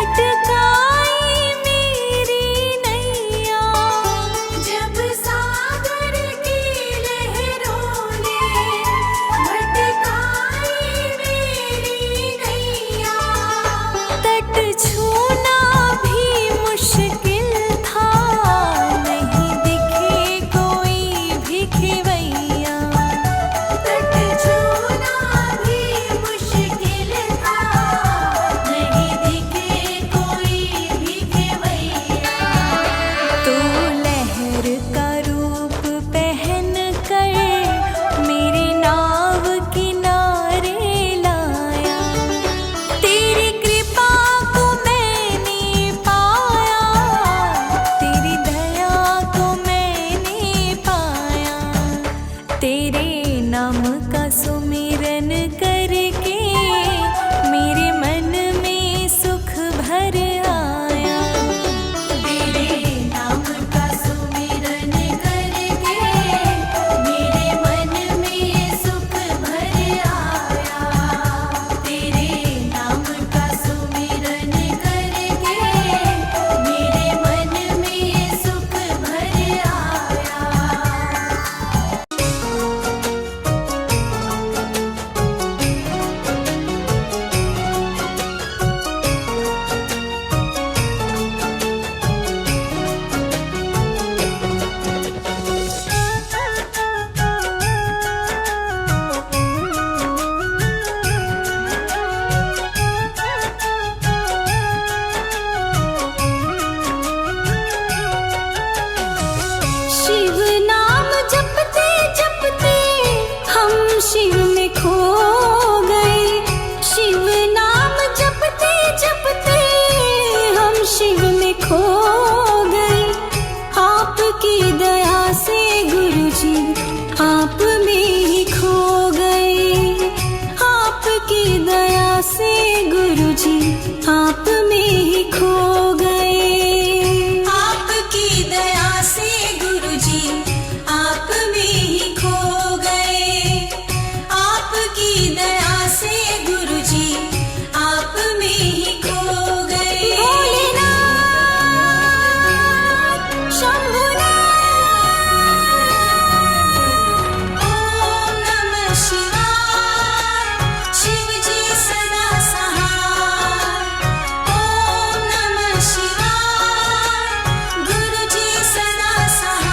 भटकाई मेरी नैया, जब सागर की लहरों ने भटकाई मेरी नैया। तट छूना भी मुश्किल था, नहीं दिखे कोई भी खेवैया। तट छूना भी मुश्किल था, नहीं दिखे कोई भी खेवैया। तू लहर का रूप पहन कर मेरी नाव किनारे लाया। तेरी कृपा को मैंने पाया, तेरी दया को मैंने पाया। तेरे नाम का सुमिरन करके मेरे मन में सुख भर आया। तेरे नाम का सुमिरन करके मेरे मन में सुख भर आया। तेरे नाम का सुमिरन करके मेरे मन में सुख भर आया। शिव नाम जपते जपते हम शिव में खो गए। शिव नाम जपते जपते हम शिव में खो गए। आपकी दया से गुरुजी आप में ही खो गए। आपकी दया से गुरुजी आप में ही खो गए। आपकी दया से गुरुजी आप में ही खो गए। आपकी दया से गुरुजी आप में ही खो गए। भोलेनाथ, शंभुनाथ, ओम नमः शिवाय, शिव जी सदा सहाय। ओम नमः शिवाय, गुरु जी सदा सहाय।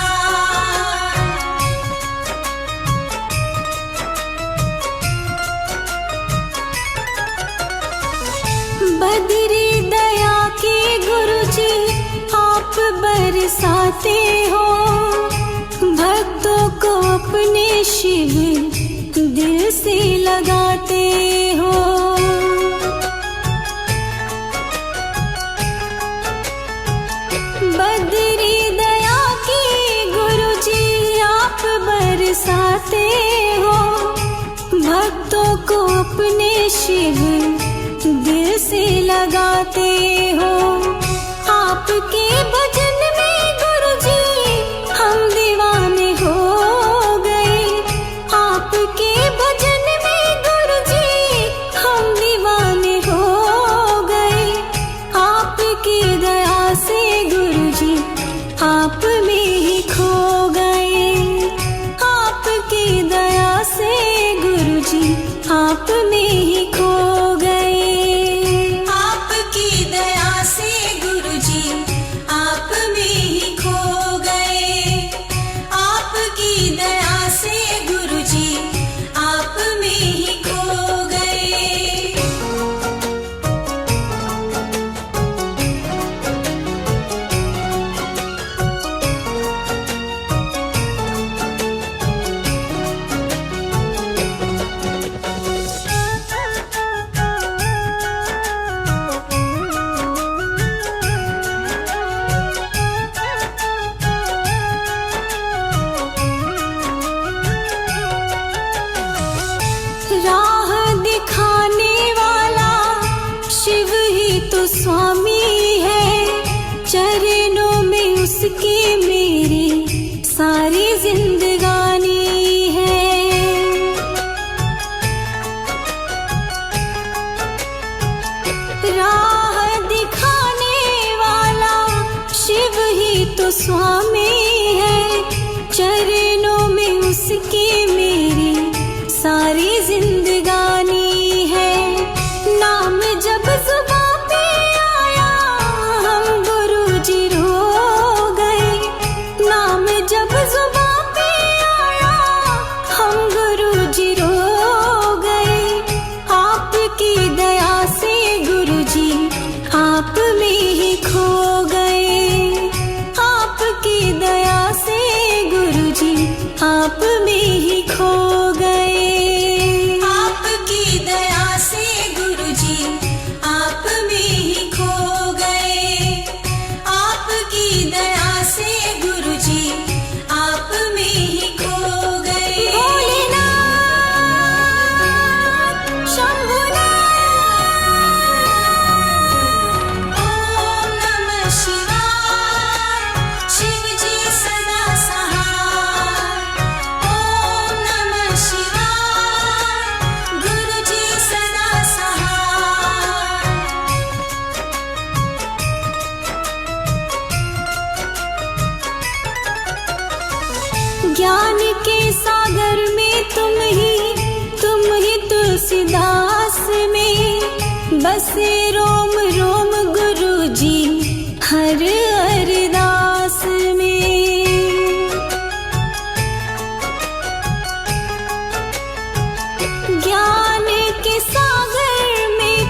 बदरी दया के गुरुजी आप बरसाते हो। भक्तों को अपने शिव दिल से लगाते हो। बदरी दया के गुरुजी आप बरसाते हो। भक्तों को अपने शिव दिल से लगाते हो। आपके भजन में गुरुजी हम दीवाने हो गए। आपके भजन में गुरुजी हम दीवाने हो गए। आपकी दया से गुरुजी आप में ही खो गए। आपकी दया से गुरुजी आप में ही खो गए। आपकी दया से गुरुजी आप में ही खो गए। आपकी दया से गुरुजी आप में ही खो गए। ही खो गए। आपकी दया से गुरुजी आप में ही खो गए। आपकी दया से गुरुजी आप में ही खो गए। आपकी दया से गुरुजी आप में ही खो गए। भोलेनाथ शंभुनाथ ओम नमः शिवाय शिव जी सदा सहाय। ओम नमः शिवाय गुरु जी सदा सहाय। ज्ञान के सागर में तुम ही तुलसीदास में बसे रोम रोम गुरु जी हर अरदास में। ज्ञान के सागर में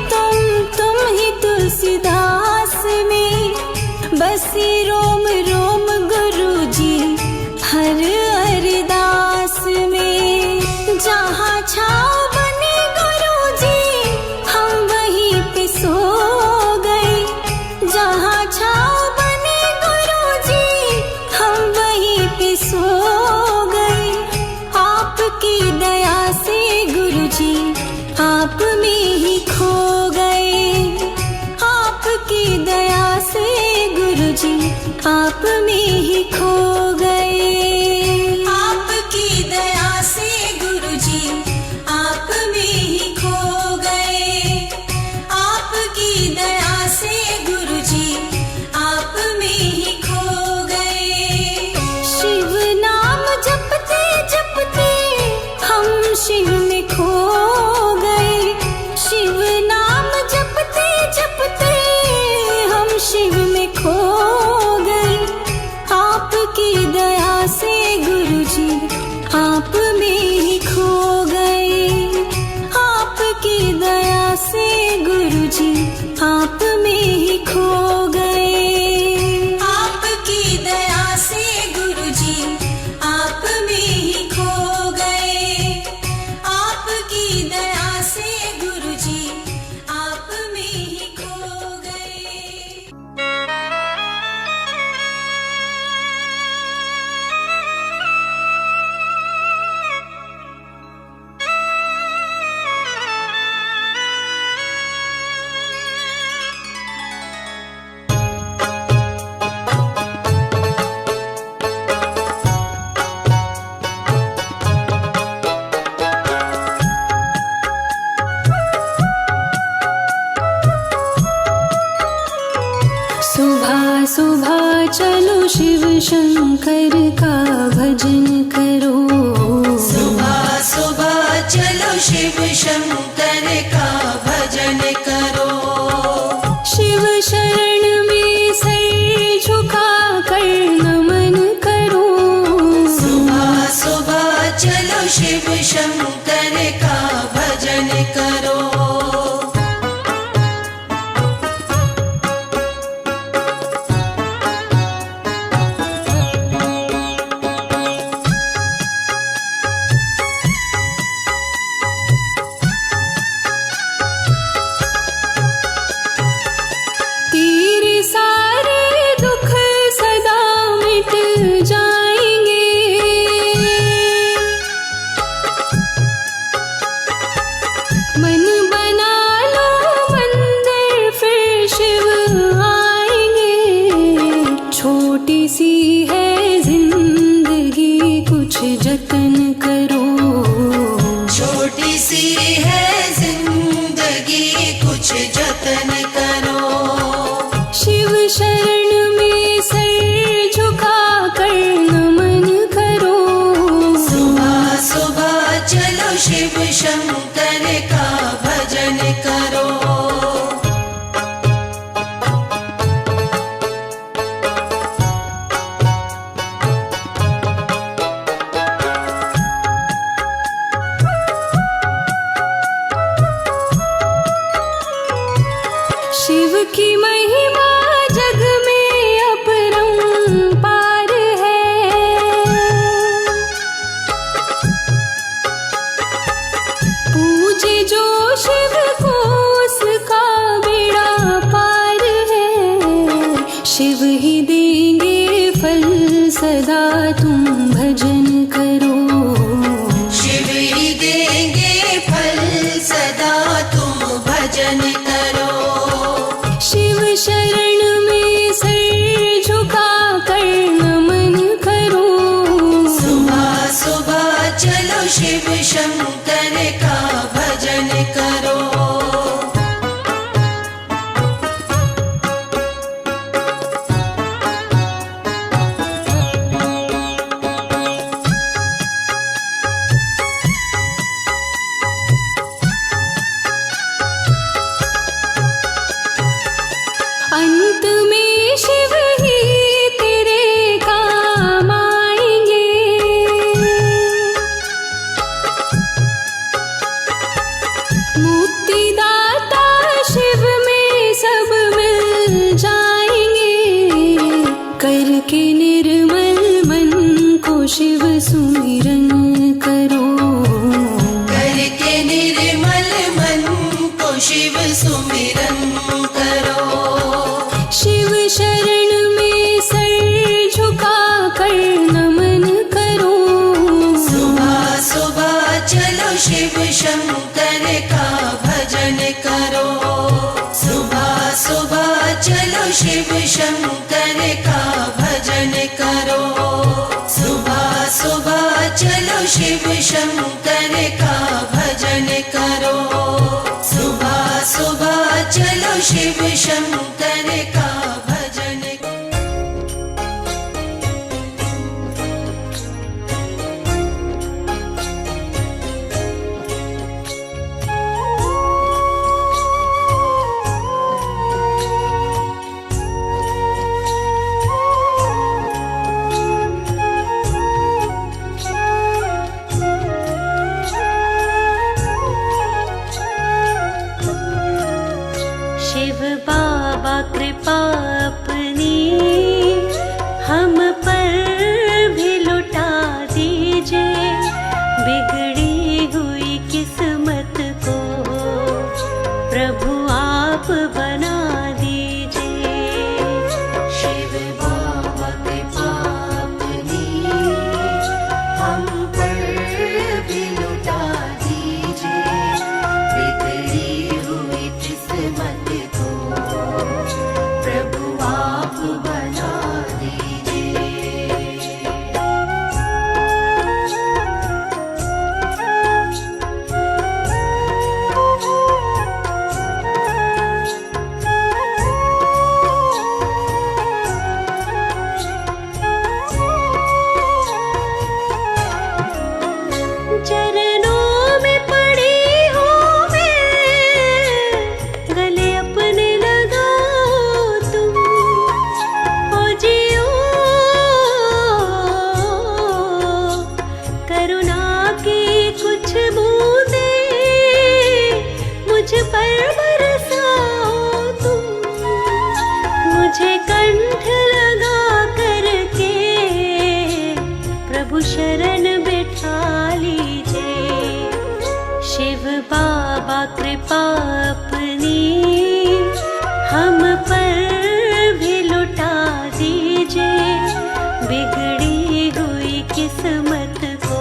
तुम ही तुलसीदास में बसे रोम रोम गुरु जी हर अरदास में। जहाँ छाँव बने गुरु जी हम वहीं पे सो गए। जहाँ छाँव बने गुरु जी हम वहीं पे सो गए। आपकी दया से गुरु जी आप में ही खो गए। आपकी दया से गुरु जी आप में ही खो गए। आपकी दया से गुरु जी आप में ही खो गए। आपकी दया से गुरु जी आप में ही खो गए। शिव नाम जपते जपते हम शिव में खो गए। शिव नाम जपते जपते हम शिव में खो गए। आपकी दया से गुरु जी आप में ही खो गए। आपकी दया से गुरु जी आप में ही खो गए। आपकी दया से गुरु जी आप में ही खो गए। आपकी दया से गुरु जी आप में ही खो गए। सुबह सुबह चलो शिव शंकर का भजन करो। सुबह सुबह चलो शिव शंकर का भजन करो। शिव शरण में सिर झुका कर नमन करो। सुबह सुबह चलो शिव शंकर का भजन करो। तेरे सारे दुख सदा मिट जाएंगे। मन बना लो मंदिर फिर शिव आएंगे। छोटी सी है जिंदगी कुछ जतन करो। छोटी सी है जिंदगी कुछ जतन करो। शिव शरण में सिर झुका कर नमन करो। सुबह सुबह चलो शिव शंकर का भजन करो। शिव की महिमा अंत में शिव ही तेरे काम आएंगे। मुक्तिदाता शिव में सब मिल जाएंगे। करके निर्मल मन को शिव सुमिरन करो। करके निर्मल मन को शिव सुमिरन करो। शिव शरण में सर झुका कर नमन करो। सुबह सुबह चलो शिव शंकर का भजन करो। सुबह सुबह चलो शिव शंकर का भजन करो। सुबह सुबह चलो शिव शंकर का भजन करो। सुबह सुबह चलो शिव शंकर का भजन शिव बाबा कृपा अपनी हम पर भी लुटा दीजिए। बिगड़ी हुई किस्मत को प्रभु आप बना दीजिए। शिव बाबा कृपा अपनी हम पर भी लुटा दीजिए। बिगड़ी हुई किस्मत को प्रभु आप बना दीजिए। चरणों में पड़ी हूँ मैं, गले अपने लगाओ तुम। हो जियो करुणा की कुछ बूंदें मुझ पर बरसाओ तुम। मुझे कंठ लगा करके प्रभु शरण बिठा लीजिए। शिव बाबा कृपा अपनी हम पर भी लुटा दीजिए। बिगड़ी हुई किस्मत को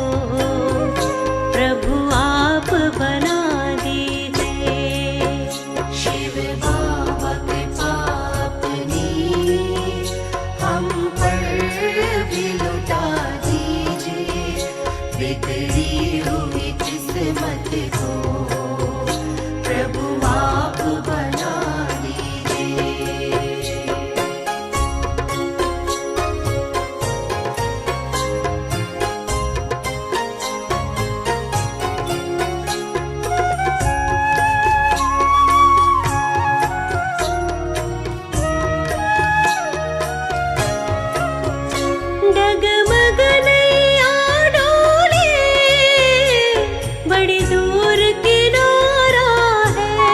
प्रभु आप बना दीजिए। शिव बाबा कृपा अपनी हम पर भी लुटा दीजिए। बिगड़ी हुई किस्मत को प्रभु आप बना दीजिए। डगमग नैया डोले, बड़ी दूर किनारा है।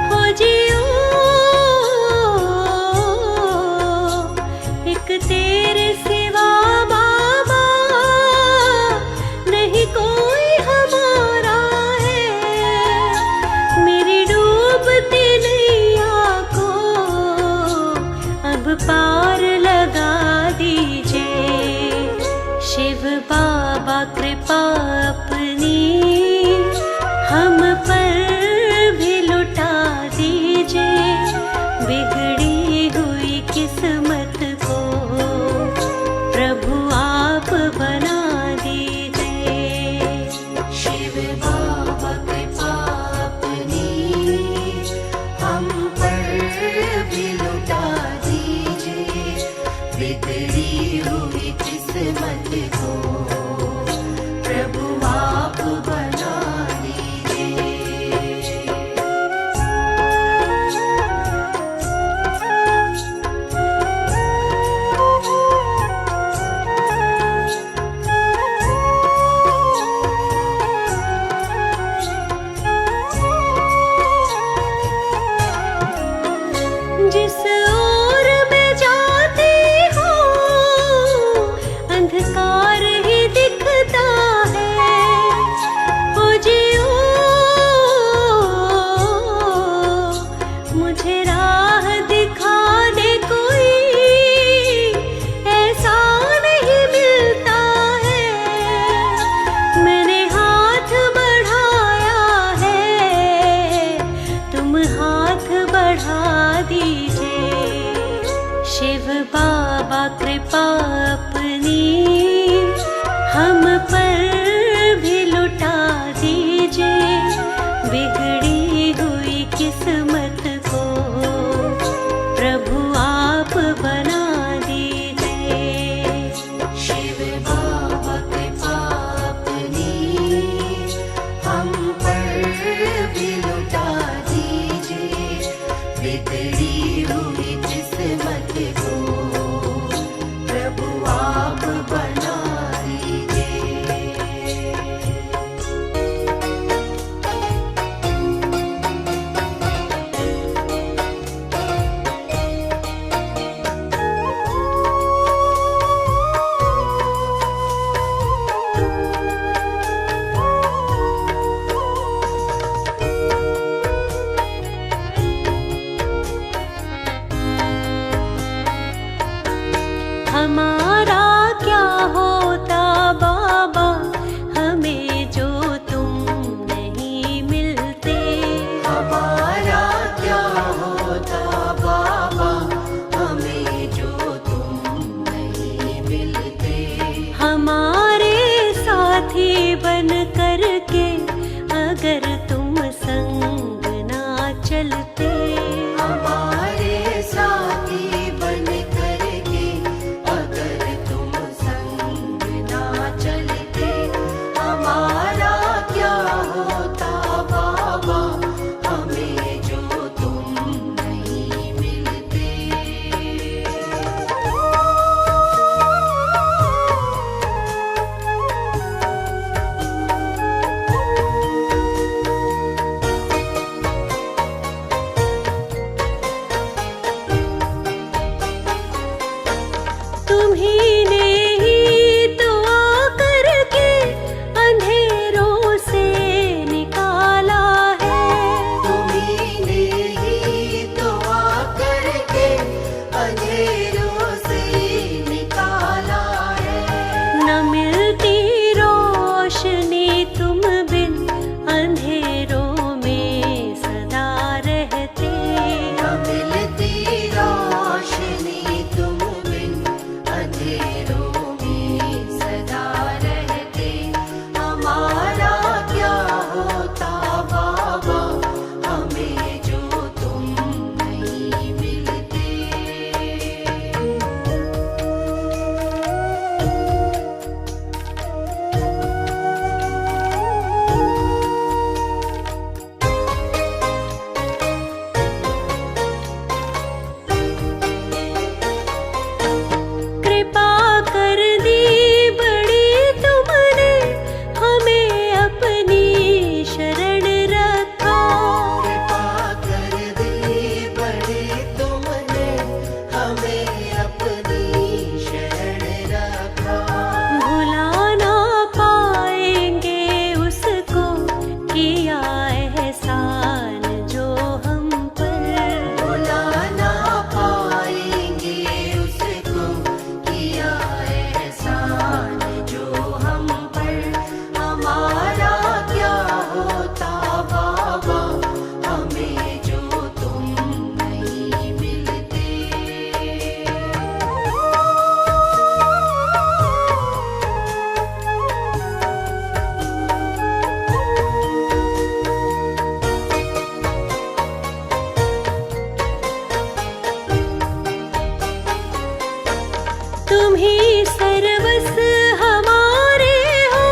हो जियो एक तेरे सिवा बाबा नहीं कोई हमारा है। मेरी डूबती नैया को अब पार लगा दीजिए। शिव बाबा कृपा अपनी हम पर भी लुटा दीजिए। बिगड़ी हुई किस्मत को प्रभु आप बना दीजिए। शिव बाबा कृपा अपनी हम पर भी लुटा दीजिए। बिगड़ी हुई किस्मत को प्रभु आप बना दीजिए। जिस ओर मैं जाती हूँ अंधकार ही दिखता है। ओ जियो मुझे राह दिखाने कोई ऐसा नहीं मिलता है। मैंने हाथ बढ़ाया है, तुम हाथ बढ़ा दीजिए। शिव बाबा कृपा अपनी हम पर भी लुटा दीजिए। बिगड़ी हुई किस्मत को प्रभु आप बना दीजिए। शिव बाबा कृपा अपनी हम पर भी लुटा दीजिए। बिगड़ी हुई किस्मत को प्रभु आप बना दीजिए। हमारा क्या होता बाबा हमें जो तुम नहीं मिलते। हमारा क्या होता बाबा हमें जो तुम नहीं मिलते। हमारे साथी बन कर के अगर तुम संग ना चलते। हमारे साथी बन करके अगर तुम संग ना चलते। हमारा क्या होता बाबा हमें जो तुम नहीं मिलते। तुम्ही ने ही तो आकर के अंधेरों से निकाला है। तुम्ही ने ही तो आकर के अंधेरों से निकाला है। न मिलती रोशनी तुम बिन अंधेरों में सदा रहते। न मिलती रोशनी तुम बिन अंधेरों में सदा रहते। हमारा क्या होता बाबा हमें जो तुम नहीं मिलते। कृपा कर दी बड़ी तुमने हमें अपनी शरण रखा। कृपा कर दी बड़ी तुमने हमें अपनी शरण रखा। भुला ना पाएंगे उसको किया एहसान जो हम पर। भुला ना पाएंगे उसको किया एहसान जो हम पर। हमारा क्या होता बाबा हमें जो तुम नहीं मिलते। तुम ही सर्वस्व हमारे हो,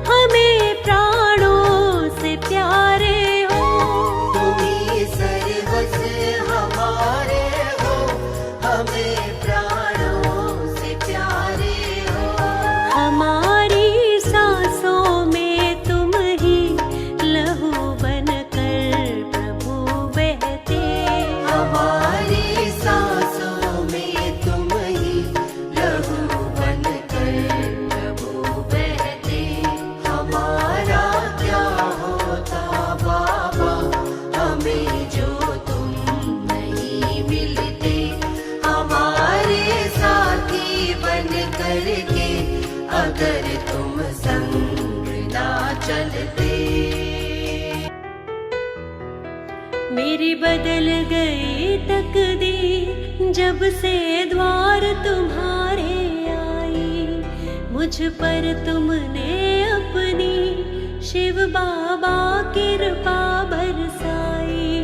हमें प्राणों से प्यारे हो। तुम्ही सर्वस्व हमारे हो, हमें प्राणों से प्यारे हो। हमारी सांसों में तुम ही लहू बनकर प्रभु बहते। हमारी बदल गई तकदीर जब से द्वार तुम्हारे आई। मुझ पर तुमने अपनी शिव बाबा कृपा बरसाई।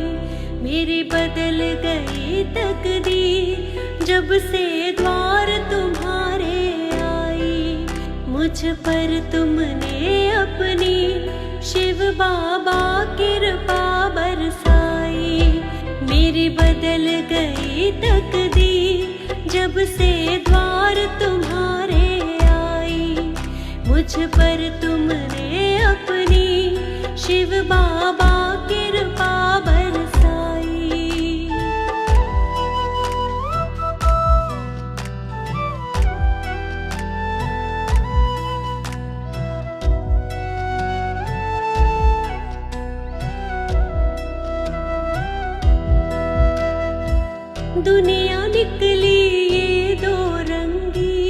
मेरी बदल गई तकदीर जब से द्वार तुम्हारे आई। मुझ पर तुमने अपनी शिव बाबा कृपा बरसाई। मेरी बदल गई तकदीर जब से द्वार तुम्हारे आई। मुझ पर तुमने अपनी शिव बाबा कृपा बरसाई। दुनिया निकली ये दो रंगी,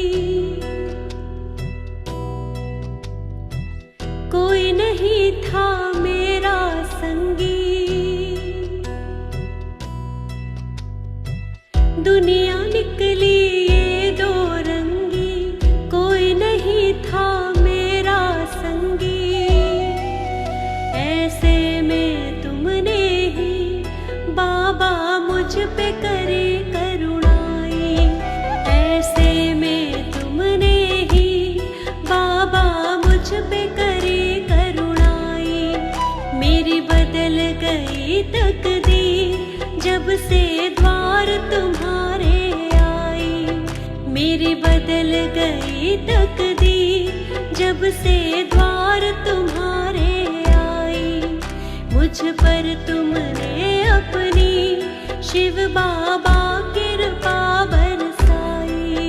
कोई नहीं था मेरा संगी। दुनिया निकली ये दो रंगी, कोई नहीं था मेरा संगी। ऐसे में तुमने ही बाबा मुझ पे करे करुणाई। ऐसे में तुमने ही बाबा मुझ पे करे करुणाई। मेरी बदल गई तकदीर जब से द्वार तुम्हारे आई। मेरी बदल गई तकदीर जब से द्वार तुम्हारे आई। मुझ पर तुमने अपनी शिव बाबा कृपा बरसाई।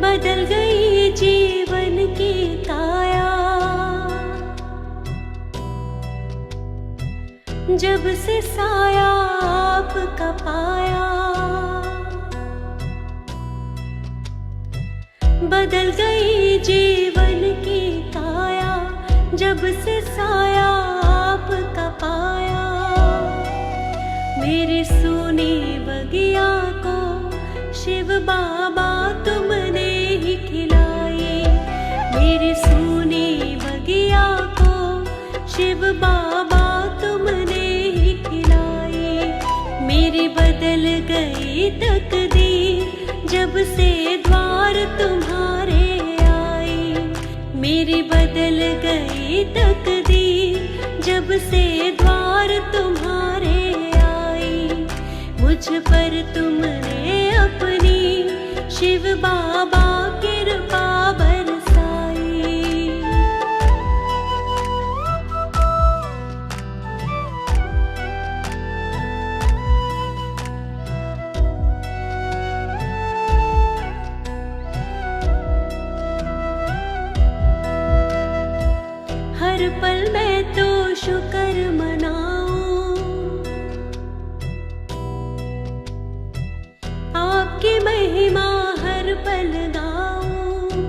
बदल गई जीवन की काया जब से साया आपका पाया। बदल गई जीवन की काया जब से साया आपका पाया। मेरी सुनी बगिया को शिव बाबा तुमने ही खिलाई। मेरी सुनी बगिया को शिव बाबा तुमने ही खिलाई। मेरी बदल गई तकदीर जब से द्वार तुम्हारे आई। मेरी बदल गई तकदीर जब से द्वार तुम्हारे आई। मुझ पर तुमने अपनी शिव बाबा कृपा बरसाई। हर पल मैं तो शुक्र मनाऊं, आपकी महिमा हर पल गाऊं।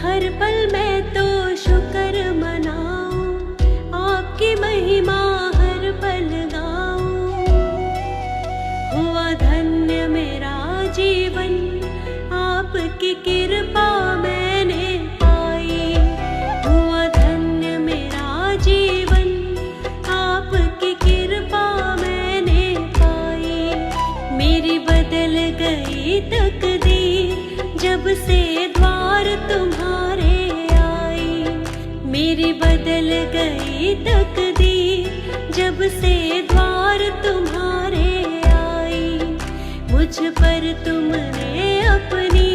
हर पल मैं तो शुक्र मनाऊं, आपकी महिमा हर पल गाऊं। हुआ धन्य मेरा जीवन, आपकी कृपा मैंने पाई। हुआ धन्य मेरा जीवन, आपकी कृपा मैंने पाई। मेरी बदल गई तकदीर जब से द्वार तुम्हारे आई। मेरी बदल गई तकदीर जब से द्वार तुम्हारे आई। मुझ पर तुमने अपनी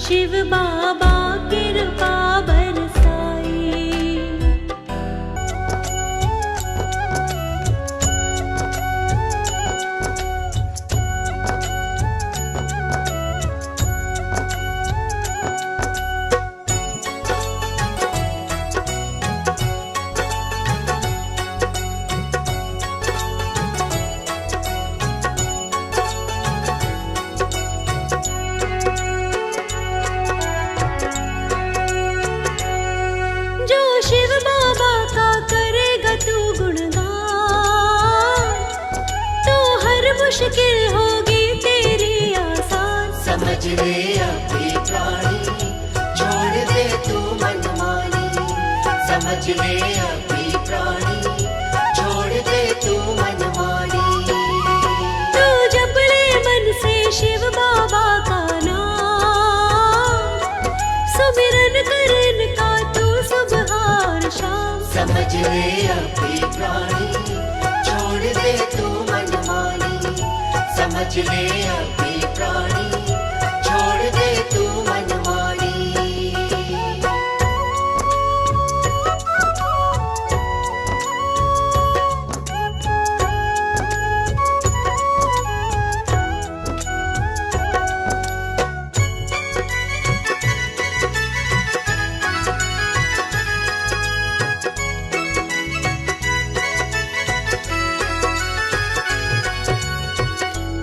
शिव बाबा कृपा बरसाई। ले अपनी प्राणी, छोड़ दे तू मनमानी। समझ ले अपनी प्राणी, छोड़ दे तू मनमानी। तू जप ले मन से शिव बाबा का नाम, सुमिरन कर इनका तू सुबह और शाम। समझ ले अपनी प्राणी, छोड़ दे तू मनमानी। समझ ले अपनी प्राणी, छोड़ दे तू मनमानी।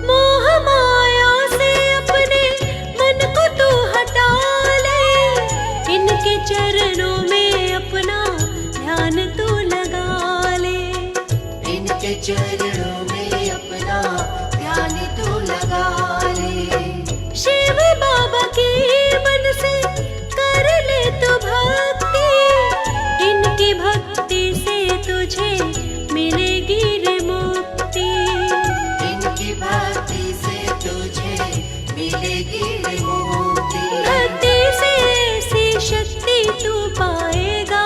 मोह माया से अपने मन को तू हटा ले, इनके चरणों में अपना ध्यान तू लगा ले। इनके चरणों में अपना ध्यान तू लगा ले। शिव बाबा की मन से कर ले तू भक्ति, इनकी भक्ति से तुझे मिलेगी रे मुक्ति। इनकी भक्ति से तुझे मिलेगी रे मुक्ति। भक्ति से ऐसी शक्ति तू पाएगा,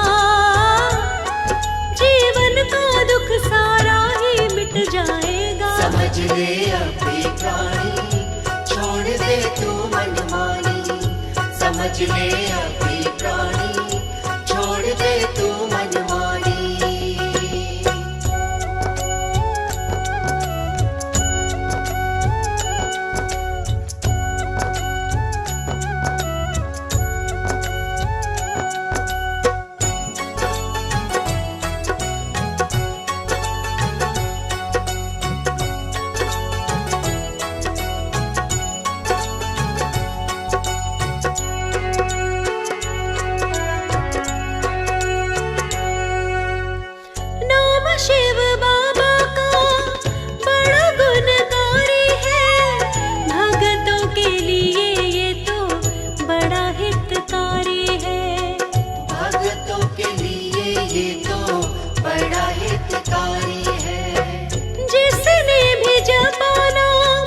जीवन का दुख सारा ही मिट जाएगा। समझ ले अपनी प्राणी, छोड़ दे तू मनमानी। समझ ले अपनी प्राणी, छोड़ दे तू मनमानी। नाम शिव बाबा का बड़ा गुणकारी है, भक्तों के लिए ये तो बड़ा हितकारी है। भक्तों के लिए ये तो बड़ा हितकारी है। जिसने भी जपा नाम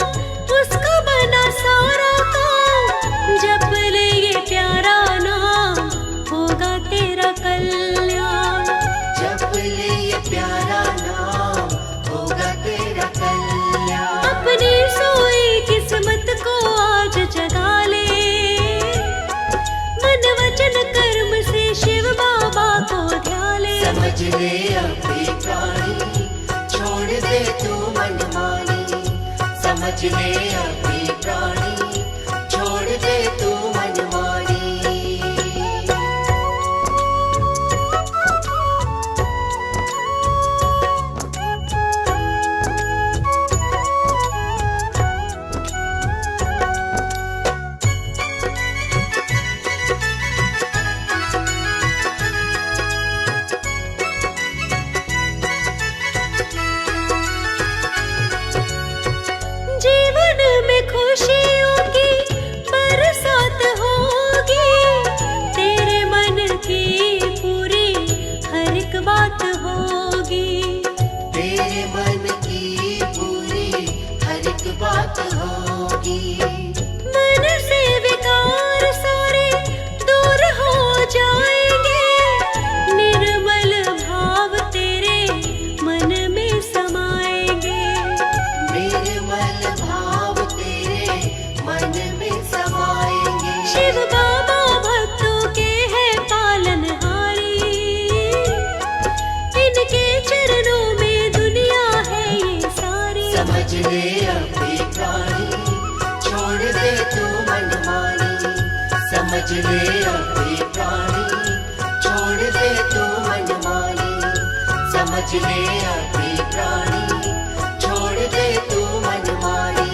उसका बना सारा काम, जप ले ये प्यारा नाम होगा तेरा कल्याण। जप ले ये प्यारा नाम, होगा तेरा कल्याण। अपनी सोई किस्मत को आज जगा ले, मन वचन कर्म से शिव बाबा को ध्या ले। समझ ले अपनी प्राणी, छोड़ दे तू मनमानी। समझ ले अपनी प्राणी, छोड़ दे तू मनमानी। जीवन में खुशियों की बरसात होगी, तेरे मन की पूरी हर एक बात होगी। तेरे मन की पूरी हर एक बात होगी। मन से विकार सारे दूर हो जाएंगे, निर्मल भाव तेरे मन में समाएंगे। निर्मल भाव तेरे मन में समाएंगे। शिव बाबा भक्तों के हैं पालनहारी, इनके चरणों में दुनिया है ये सारी। समझ ले अपनी प्राणी, छोड़ दे तू मनमानी। समझ ले अपनी प्राणी, छोड़ दे तू मनमानी। समझ ले अपनी प्राणी, छोड़ दे तू मनमानी।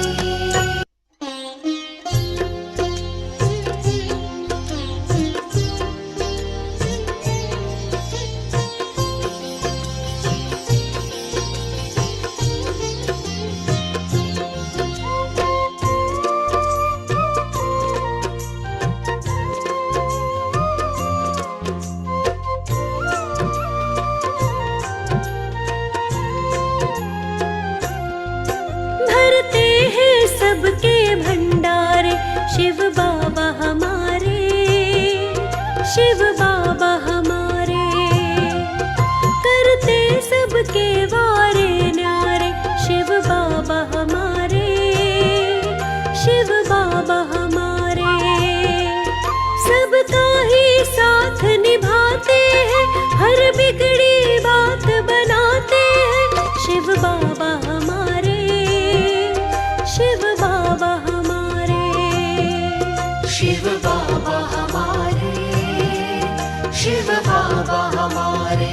बाबा हमारे, शिव बाबा हमारे, शिव बाबा हमारे, शिव बाबा हमारे।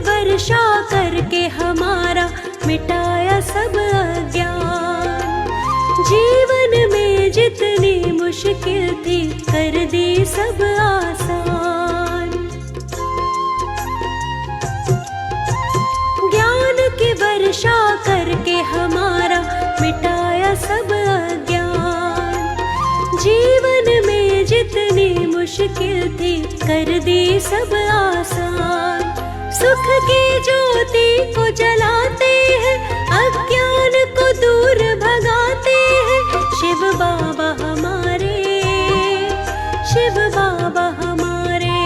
वर्षा करके हमारा मिटाया सब अज्ञान, जीवन में जितनी मुश्किल थी कर दी सब आसान। ज्ञान की वर्षा करके हमारा मिटाया सब अज्ञान, जीवन में जितनी मुश्किल थी कर दी सब आसान। सुख की ज्योति को जलाते हैं, अज्ञान को दूर भगाते हैं, शिव बाबा हमारे, शिव बाबा हमारे।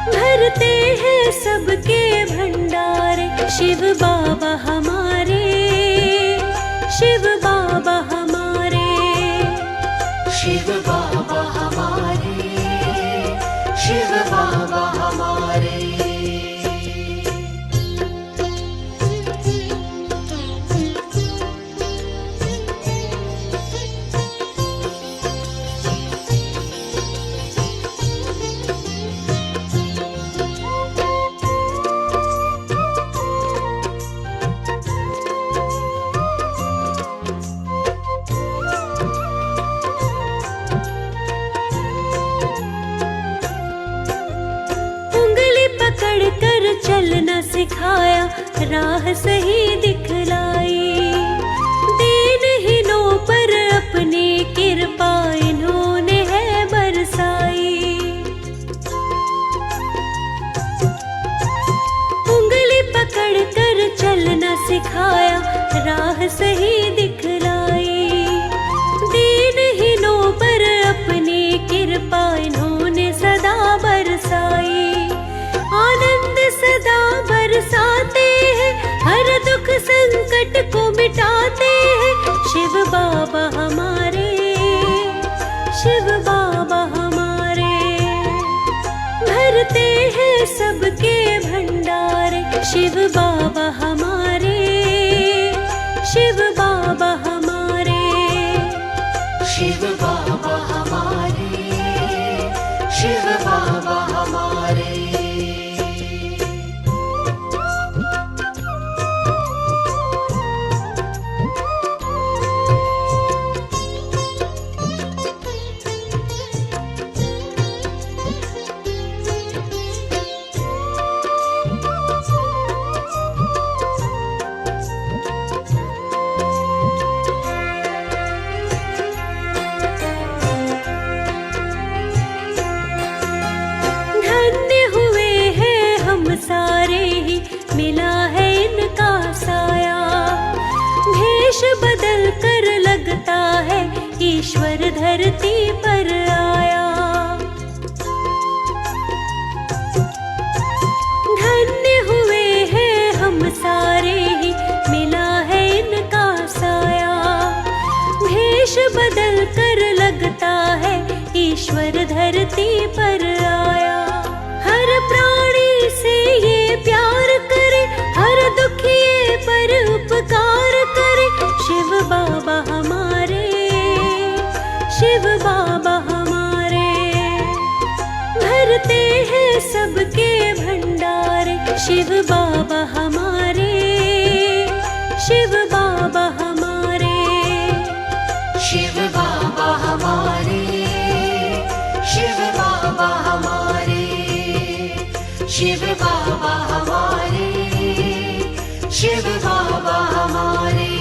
भरते हैं सबके भंडारे, शिव बाबा हमारे, शिव बाबा हमारे, शिव बाबा हमारे, शिव बाबा हमारे। चलना सिखाया, राह सही दिखलाई, दीनहीनों पर अपनी कृपा इन्होंने है बरसाई। उंगली पकड़ कर चलना सिखाया, राह सही दिखलाई, दीनहीनों पर अपनी कृपा इन्होंने सदा बरसाई। आनंद सदा बरसाते हैं, हर दुख संकट को मिटाते हैं, शिव बाबा हमारे, शिव बाबा हमारे। भरते हैं सबके भंडारे, शिव बाबा हमारे, शिव बाबा हमारे, शिव बाबा हमारे, शिव बाबा हमारे। सारे ही मिला है इनका साया, भेष बदल कर लगता है ईश्वर धरती पर आया। धन्य हुए हैं हम सारे ही मिला है इनका साया, भेष बदल कर लगता है ईश्वर धरती पर आया। हर प्राणी से ये प्यार करे, हर दुखिए पर उपकार करे, शिव बाबा हमारे, शिव बाबा हमारे। भरते हैं सबके भंडारे, शिव बाबा हमारे, शिव बाबा हमारे, शिव बाबा हमारे, शिव बाबा हमारे, शिव बाबा हमारे, शिव बाबा हमारे।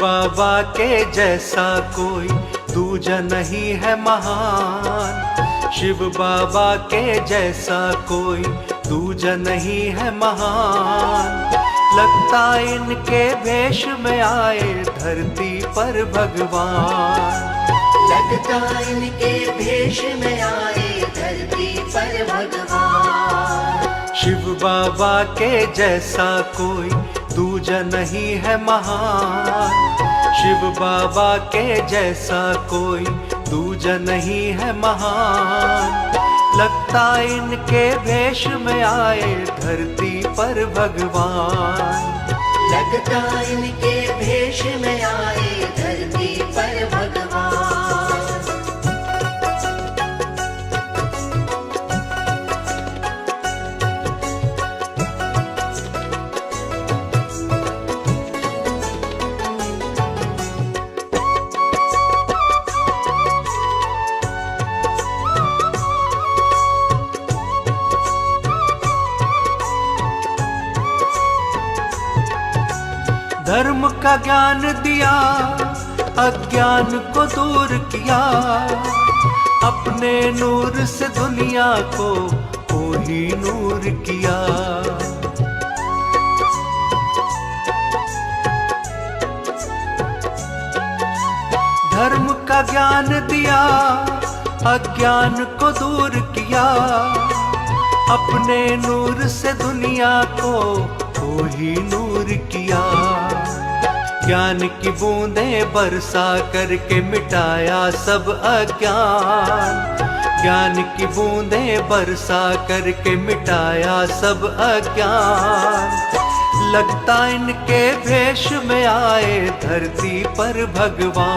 बाबा के जैसा कोई दूजा नहीं है महान। शिव बाबा के जैसा कोई दूजा नहीं है महान। लगता इनके भेष में आए धरती पर भगवान। लगता इनके भेष में आए धरती पर भगवान। शिव बाबा के जैसा कोई दूजा नहीं है महान। शिव बाबा के जैसा कोई दूजा नहीं है महान। लगता इनके भेष में आए धरती पर भगवान। लगता इनके भेष में आए धरती पर भगवान। धर्म का ज्ञान दिया, अज्ञान को दूर किया। अपने नूर से दुनिया को वही नूर किया। धर्म का ज्ञान दिया, अज्ञान को दूर किया। अपने नूर से दुनिया को वही नूर किया। ज्ञान की बूंदें बरसा करके मिटाया सब अज्ञान। ज्ञान की बूंदें बरसा करके मिटाया सब अज्ञान। लगता इनके भेष में आए धरती पर भगवान।